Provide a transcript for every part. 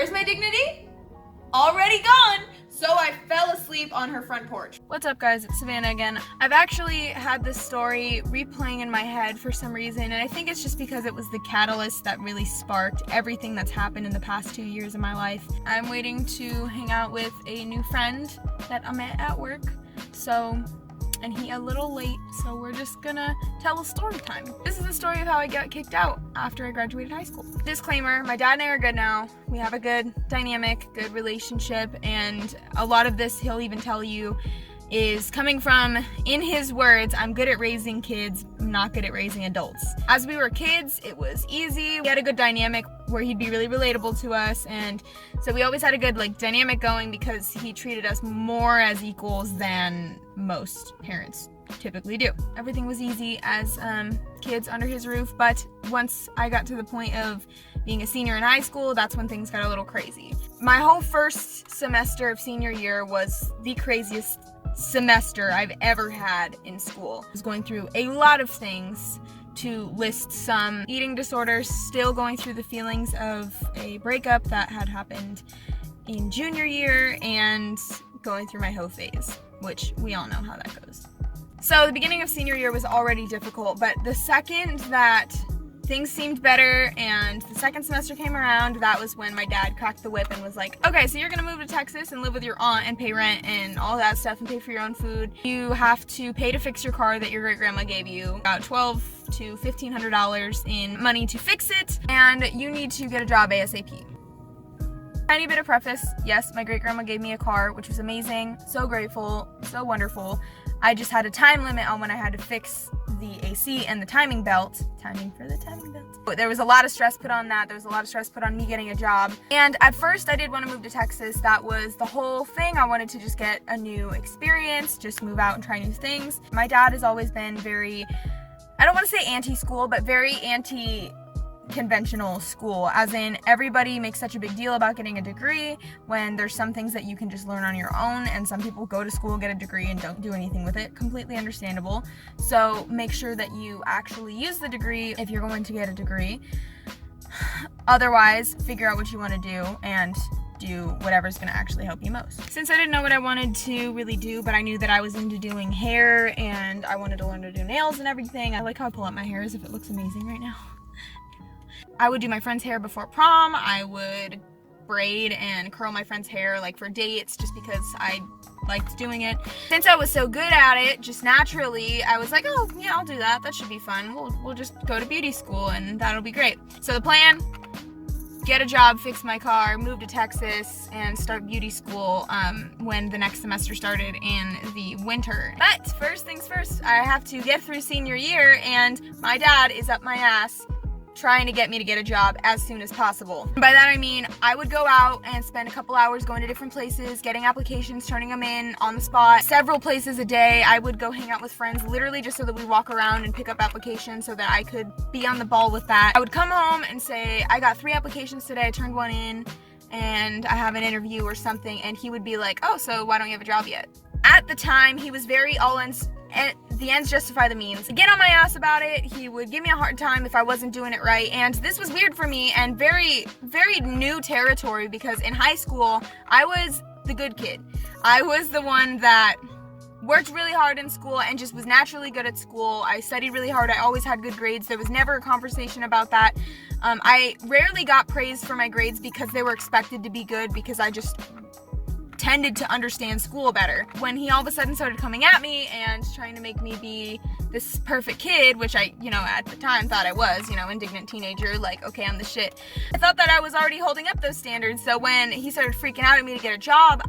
Where's my dignity? Already gone! So I fell asleep on her front porch. What's up, guys? It's Savannah again. I've actually had this story replaying in my head for some reason, and I think it's just because it was the catalyst that really sparked everything that's happened in the past 2 years of my life. I'm waiting to hang out with a new friend that I met at work, and he a little late, so we're just gonna tell a story time. This is the story of how I got kicked out after I graduated high school. Disclaimer, my dad and I are good now. We have a good dynamic, good relationship, and a lot of this he'll even tell you is coming from, in his words, I'm good at raising kids, I'm not good at raising adults. As we were kids, it was easy. We had a good dynamic where he'd be really relatable to us, and so we always had a good dynamic going because he treated us more as equals than most parents typically do. Everything was easy as kids under his roof, but once I got to the point of being a senior in high school, that's when things got a little crazy. My whole first semester of senior year was the craziest semester I've ever had in school. I was going through a lot of things, to list some: eating disorders, still going through the feelings of a breakup that had happened in junior year, and going through my hoe phase, which we all know how that goes. So the beginning of senior year was already difficult, but the second that things seemed better and the second semester came around, that was when my dad cracked the whip and was like, okay, so you're gonna move to Texas and live with your aunt and pay rent and all that stuff and pay for your own food. You have to pay to fix your car that your great grandma gave you, about $1,200 to $1,500 in money to fix it, and you need to get a job ASAP. Tiny bit of preface, yes, my great grandma gave me a car, which was amazing, so grateful, so wonderful. I just had a time limit on when I had to fix the AC and the timing belt. Timing for the timing belt. But there was a lot of stress put on that. There was a lot of stress put on me getting a job. And at first I did want to move to Texas. That was the whole thing. I wanted to just get a new experience, just move out and try new things. My dad has always been very, I don't want to say anti-school, but very anti-conventional school, as in everybody makes such a big deal about getting a degree when there's some things that you can just learn on your own, and some people go to school, get a degree, and don't do anything with it. Completely understandable. So make sure that you actually use the degree if you're going to get a degree. Otherwise, figure out what you want to do and do whatever's going to actually help you most. Since I didn't know what I wanted to really do, but I knew that I was into doing hair and I wanted to learn to do nails and everything. I like how I pull up my hair as if it looks amazing right now. I would do my friend's hair before prom. I would braid and curl my friend's hair for dates, just because I liked doing it. Since I was so good at it, just naturally, I was like, oh yeah, I'll do that. That should be fun. We'll just go to beauty school and that'll be great. So the plan: get a job, fix my car, move to Texas, and start beauty school when the next semester started in the winter. But first things first, I have to get through senior year, and my dad is up my ass trying to get me to get a job as soon as possible. By that I mean I would go out and spend a couple hours going to different places, getting applications, turning them in on the spot, several places a day. I would go hang out with friends literally just so that we walk around and pick up applications so that I could be on the ball with that. I would come home and say, I got 3 applications today, I turned 1 in, and I have an interview or something, and he would be like, oh, so why don't you have a job yet? At the time, he was very and the ends justify the means. To get on my ass about it, he would give me a hard time if I wasn't doing it right, and this was weird for me and very, very new territory, because in high school, I was the good kid. I was the one that worked really hard in school and just was naturally good at school. I studied really hard. I always had good grades. There was never a conversation about that. I rarely got praise for my grades because they were expected to be good, because I just tended to understand school better. When he all of a sudden started coming at me and trying to make me be this perfect kid, which I, at the time thought I was, indignant teenager, okay, I'm the shit. I thought that I was already holding up those standards. So when he started freaking out at me to get a job,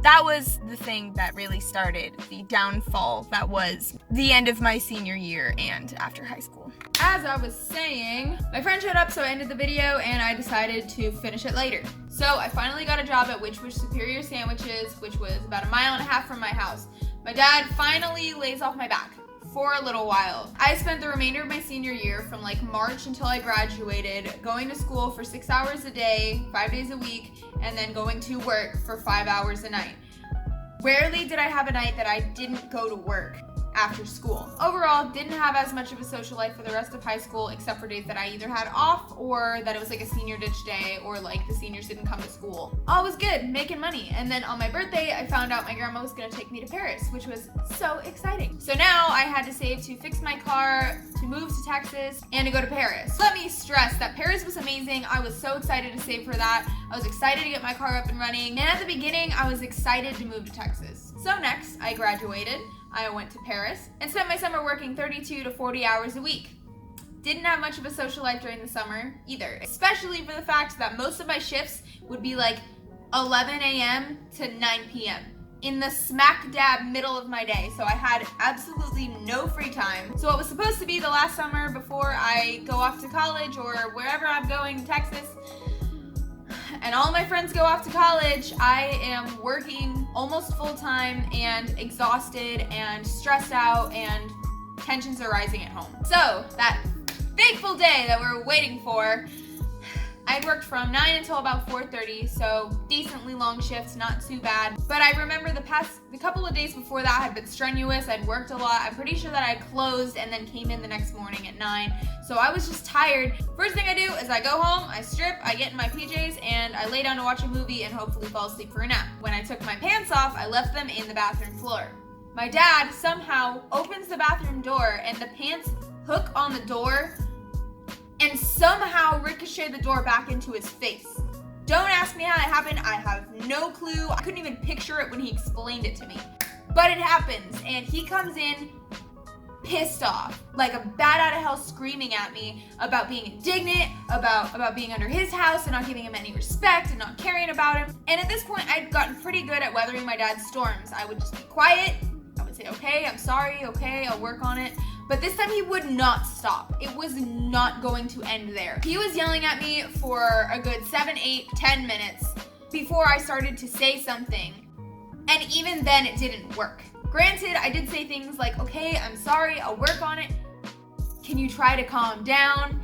that was the thing that really started the downfall that was the end of my senior year and after high school. As I was saying, my friend showed up, so I ended the video and I decided to finish it later. So I finally got a job at Which Wish Superior Sandwiches, which was about 1.5 miles from my house. My dad finally lays off my back for a little while. I spent the remainder of my senior year from March until I graduated going to school for 6 hours a day, 5 days a week, and then going to work for 5 hours a night. Rarely did I have a night that I didn't go to work. after school. Overall, didn't have as much of a social life for the rest of high school, except for days that I either had off or that it was like a senior ditch day or like the seniors didn't come to school. All was good, making money. And then on my birthday, I found out my grandma was gonna take me to Paris, which was so exciting. So now I had to save to fix my car, to move to Texas, and to go to Paris. Let me stress that Paris was amazing. I was so excited to save for that. I was excited to get my car up and running. And at the beginning, I was excited to move to Texas. So next, I graduated. I went to Paris and spent my summer working 32 to 40 hours a week. Didn't have much of a social life during the summer either, especially for the fact that most of my shifts would be like 11 a.m. to 9 p.m. in the smack dab middle of my day. So I had absolutely no free time. So what was supposed to be the last summer before I go off to college or wherever I'm going, Texas, and all my friends go off to college, I am working almost full time and exhausted and stressed out, and tensions are rising at home. So that fateful day that we're waiting for, I had worked from 9 until about 4:30, so decently long shifts, not too bad. But I remember the couple of days before that had been strenuous. I'd worked a lot. I'm pretty sure that I closed and then came in the next morning at 9. So I was just tired. First thing I do is I go home, I strip, I get in my PJs, and I lay down to watch a movie and hopefully fall asleep for a nap. When I took my pants off, I left them in the bathroom floor. My dad somehow opens the bathroom door and the pants hook on the door and somehow ricochet the door back into his face. Don't ask me how it happened. I have no clue. I couldn't even picture it when he explained it to me. But it happens, and he comes in pissed off, like a bat out of hell, screaming at me about being indignant, about being under his house and not giving him any respect and not caring about him. And at this point, I'd gotten pretty good at weathering my dad's storms. I would just be quiet. I would say, okay, I'm sorry, okay, I'll work on it. But this time he would not stop. It was not going to end there. He was yelling at me for a good 7, 8, 10 minutes before I started to say something. And even then it didn't work. Granted, I did say things like, okay, I'm sorry, I'll work on it. Can you try to calm down?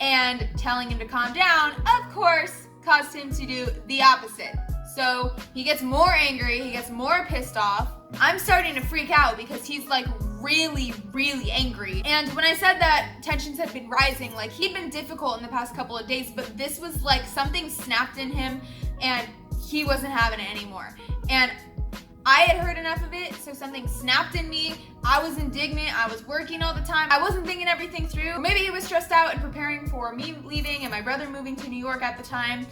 And telling him to calm down, of course, caused him to do the opposite. So he gets more angry, he gets more pissed off. I'm starting to freak out because he's like really, really angry. And when I said that tensions had been rising, like he'd been difficult in the past couple of days, but this was like something snapped in him and he wasn't having it anymore. And I had heard enough of it, so something snapped in me. I was indignant, I was working all the time. I wasn't thinking everything through. Maybe he was stressed out and preparing for me leaving and my brother moving to New York at the time.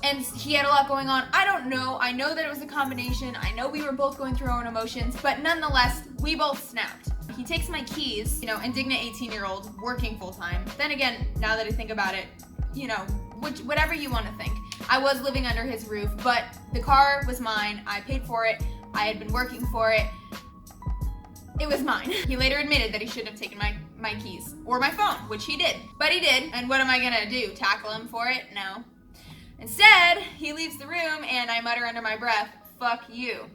And he had a lot going on. I don't know. I know that it was a combination. I know we were both going through our own emotions, but nonetheless, we both snapped. He takes my keys, indignant 18-year-old working full time. Then again, now that I think about it, whatever you want to think. I was living under his roof, but the car was mine. I paid for it. I had been working for it. It was mine. He later admitted that he shouldn't have taken my keys or my phone, which he did. But he did. And what am I gonna do? Tackle him for it? No. Instead, he leaves the room and I mutter under my breath, "Fuck you."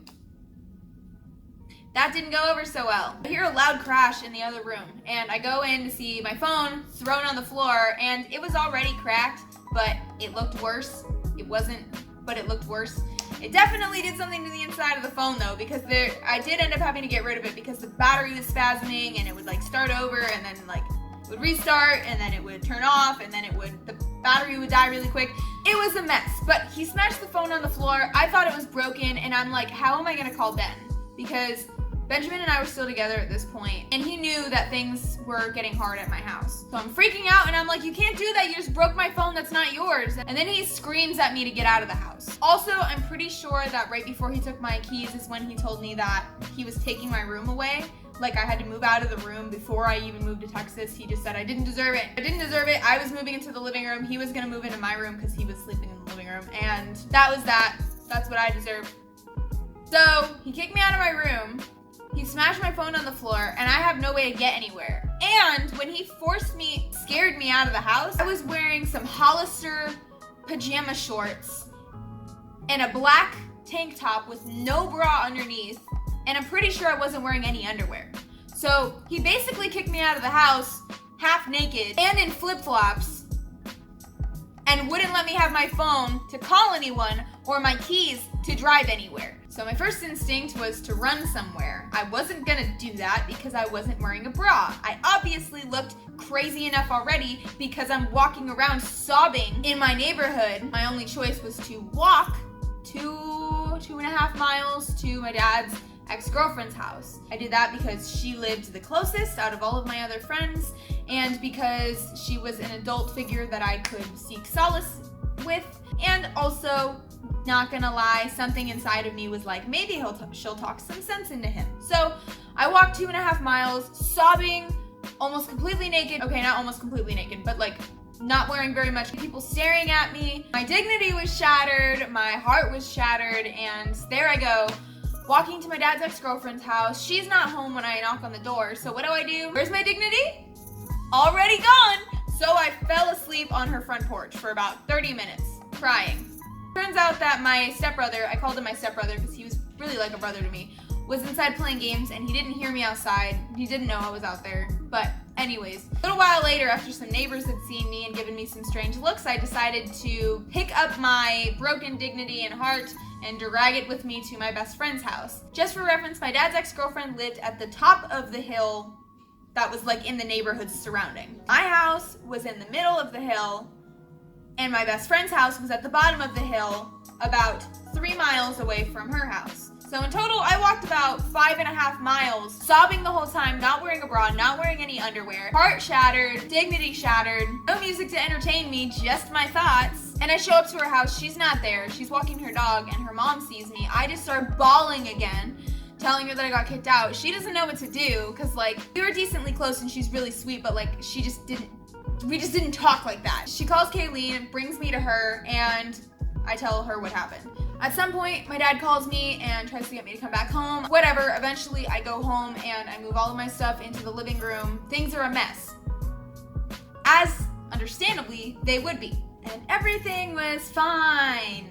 That didn't go over so well. I hear a loud crash in the other room and I go in to see my phone thrown on the floor, and it was already cracked, but it looked worse. It wasn't, but it looked worse. It definitely did something to the inside of the phone though, because I did end up having to get rid of it because the battery was spasming and it would start over and then it would restart and then it would turn off and then the battery would die really quick. It was a mess, but he smashed the phone on the floor. I thought it was broken and I'm like, how am I gonna call Ben? Because Benjamin and I were still together at this point, and he knew that things were getting hard at my house. So I'm freaking out and I'm like, you can't do that, you just broke my phone, that's not yours. And then he screams at me to get out of the house. Also, I'm pretty sure that right before he took my keys is when he told me that he was taking my room away. Like I had to move out of the room before I even moved to Texas. He just said I didn't deserve it. I didn't deserve it. I was moving into the living room. He was gonna move into my room because he was sleeping in the living room. And that was that. That's what I deserved. So he kicked me out of my room. He smashed my phone on the floor and I have no way to get anywhere. And when he scared me out of the house, I was wearing some Hollister pajama shorts and a black tank top with no bra underneath. And I'm pretty sure I wasn't wearing any underwear. So he basically kicked me out of the house half naked and in flip-flops and wouldn't let me have my phone to call anyone or my keys to drive anywhere. So my first instinct was to run somewhere. I wasn't gonna do that because I wasn't wearing a bra. I obviously looked crazy enough already because I'm walking around sobbing in my neighborhood. My only choice was to walk 2.5 miles to my dad's ex-girlfriend's house. I did that because she lived the closest out of all of my other friends, and because she was an adult figure that I could seek solace with, and also, not gonna lie, something inside of me was like, maybe she'll talk some sense into him. So I walked 2.5 miles, sobbing, almost completely naked. Okay, not almost completely naked, but like not wearing very much. People staring at me. My dignity was shattered, my heart was shattered, and there I go, walking to my dad's ex-girlfriend's house. She's not home when I knock on the door, so what do? Where's my dignity? Already gone! So I fell asleep on her front porch for about 30 minutes, crying. Turns out that my stepbrother, I called him my stepbrother because he was really like a brother to me, was inside playing games and he didn't hear me outside. He didn't know I was out there. But anyways, a little while later, after some neighbors had seen me and given me some strange looks, I decided to pick up my broken dignity and heart and drag it with me to my best friend's house. Just for reference, my dad's ex-girlfriend lived at the top of the hill that was like in the neighborhood surrounding. My house was in the middle of the hill, and my best friend's house was at the bottom of the hill, about 3 miles away from her house. So in total, I walked about 5.5 miles, sobbing the whole time, not wearing a bra, not wearing any underwear, heart shattered, dignity shattered, no music to entertain me, just my thoughts. And I show up to her house, she's not there, she's walking her dog, and her mom sees me. I just start bawling again, telling her that I got kicked out. She doesn't know what to do, because like, we were decently close and she's really sweet, but like, we just didn't talk like that. She calls Kayleen, brings me to her, and I tell her what happened. At some point, my dad calls me and tries to get me to come back home. Whatever, eventually I go home and I move all of my stuff into the living room. Things are a mess. As, understandably, they would be. And everything was fine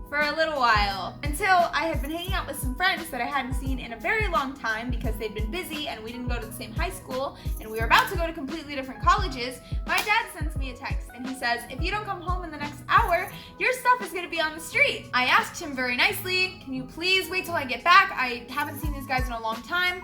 for a little while, until I had been hanging out with some friends that I hadn't seen in a very long time because they'd been busy and we didn't go to the same high school and we were about to go to completely different colleges. My dad sends me a text and he says, if you don't come home in the next hour, your stuff is going to be on the street. I asked him very nicely, can you please wait till I get back? I haven't seen these guys in a long time.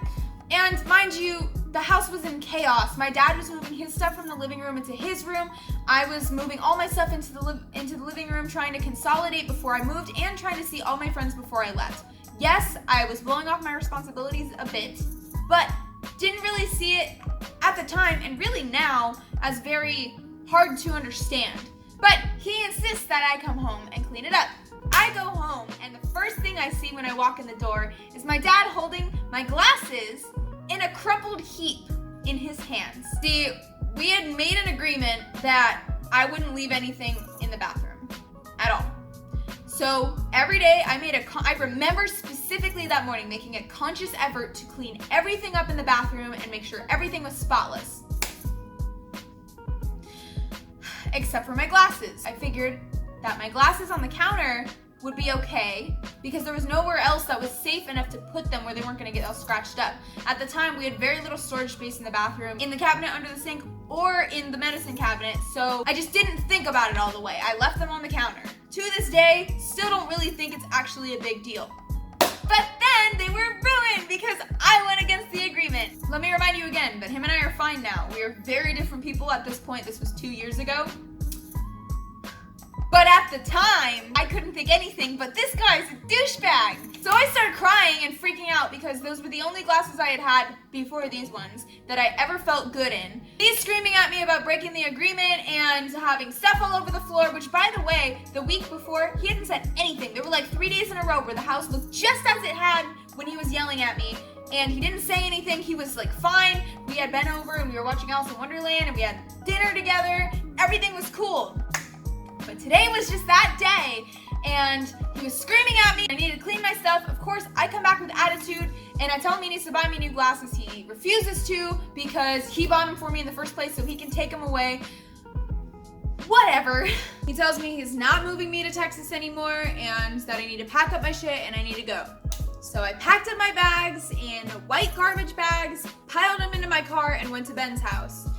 And mind you, the house was in chaos. My dad was moving his stuff from the living room into his room. I was moving all my stuff into the living room, trying to consolidate before I moved and trying to see all my friends before I left. Yes, I was blowing off my responsibilities a bit, but didn't really see it at the time, and really now, as very hard to understand. But he insists that I come home and clean it up. I go home, and the first thing I see when I walk in the door is my dad holding my glasses in a crumpled heap in his hands. See, we had made an agreement that I wouldn't leave anything in the bathroom at all. So every day I remember specifically that morning making a conscious effort to clean everything up in the bathroom and make sure everything was spotless. Except for my glasses. I figured that my glasses on the counter would be okay because there was nowhere else that was safe enough to put them where they weren't going to get all scratched up. At the time, we had very little storage space in the bathroom, in the cabinet under the sink, or in the medicine cabinet, so I just didn't think about it all the way. I left them on the counter. To this day, still don't really think it's actually a big deal. But then they were ruined because I went against the agreement. Let me remind you again that him and I are fine now. We are very different people at this point. This was 2 years ago. But at the time, I couldn't think anything, but this guy's a douchebag. So I started crying and freaking out because those were the only glasses I had had before these ones that I ever felt good in. He's screaming at me about breaking the agreement and having stuff all over the floor, which by the way, the week before, he hadn't said anything. There were like 3 days in a row where the house looked just as it had when he was yelling at me. And he didn't say anything. He was like fine. We had been over and we were watching Alice in Wonderland and we had dinner together. Everything was cool. But today was just that day, and he was screaming at me. I needed to clean my stuff. Of course, I come back with attitude, and I tell him he needs to buy me new glasses. He refuses to because he bought them for me in the first place, so he can take them away. Whatever. He tells me he's not moving me to Texas anymore, and that I need to pack up my shit and I need to go. So I packed up my bags in white garbage bags, piled them into my car, and went to Ben's house.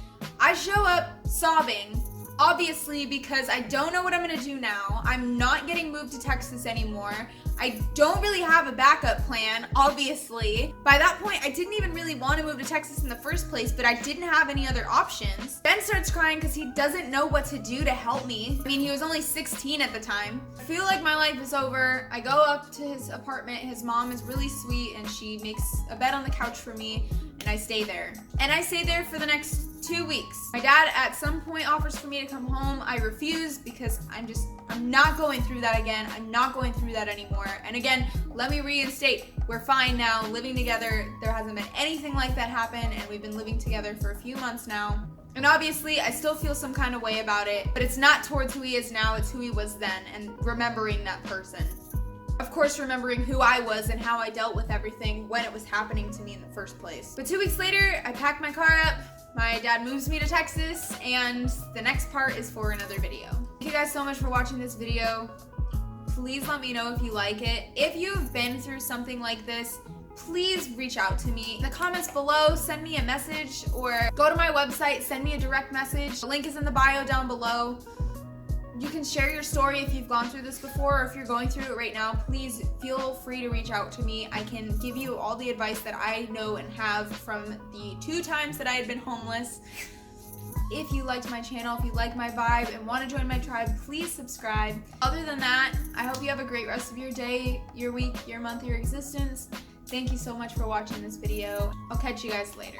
I show up sobbing, Obviously, because I don't know what I'm gonna do now. I'm not getting moved to Texas anymore. I don't really have a backup plan, obviously. By that point, I didn't even really want to move to Texas in the first place, but I didn't have any other options. Ben starts crying because he doesn't know what to do to help me. I mean, he was only 16 at the time. I feel like my life is over. I go up to his apartment. His mom is really sweet and she makes a bed on the couch for me, and I stay there. And I stay there for the next 2 weeks. My dad at some point offers for me to come home. I refuse because I'm not going through that again. I'm not going through that anymore. And again, let me reinstate, we're fine now, living together. There hasn't been anything like that happen, and we've been living together for a few months now. And obviously, I still feel some kind of way about it, but it's not towards who he is now, it's who he was then, and remembering that person. Of course, remembering who I was and how I dealt with everything when it was happening to me in the first place. But 2 weeks later, I pack my car up, my dad moves me to Texas, and the next part is for another video. Thank you guys so much for watching this video. Please let me know if you like it. If you've been through something like this, please reach out to me. In the comments below, send me a message, or go to my website, send me a direct message. The link is in the bio down below. You can share your story if you've gone through this before, or if you're going through it right now, please feel free to reach out to me. I can give you all the advice that I know and have from the 2 times that I had been homeless. If you liked my channel, if you like my vibe and want to join my tribe, please subscribe. Other than that, I hope you have a great rest of your day, your week, your month, your existence. Thank you so much for watching this video. I'll catch you guys later.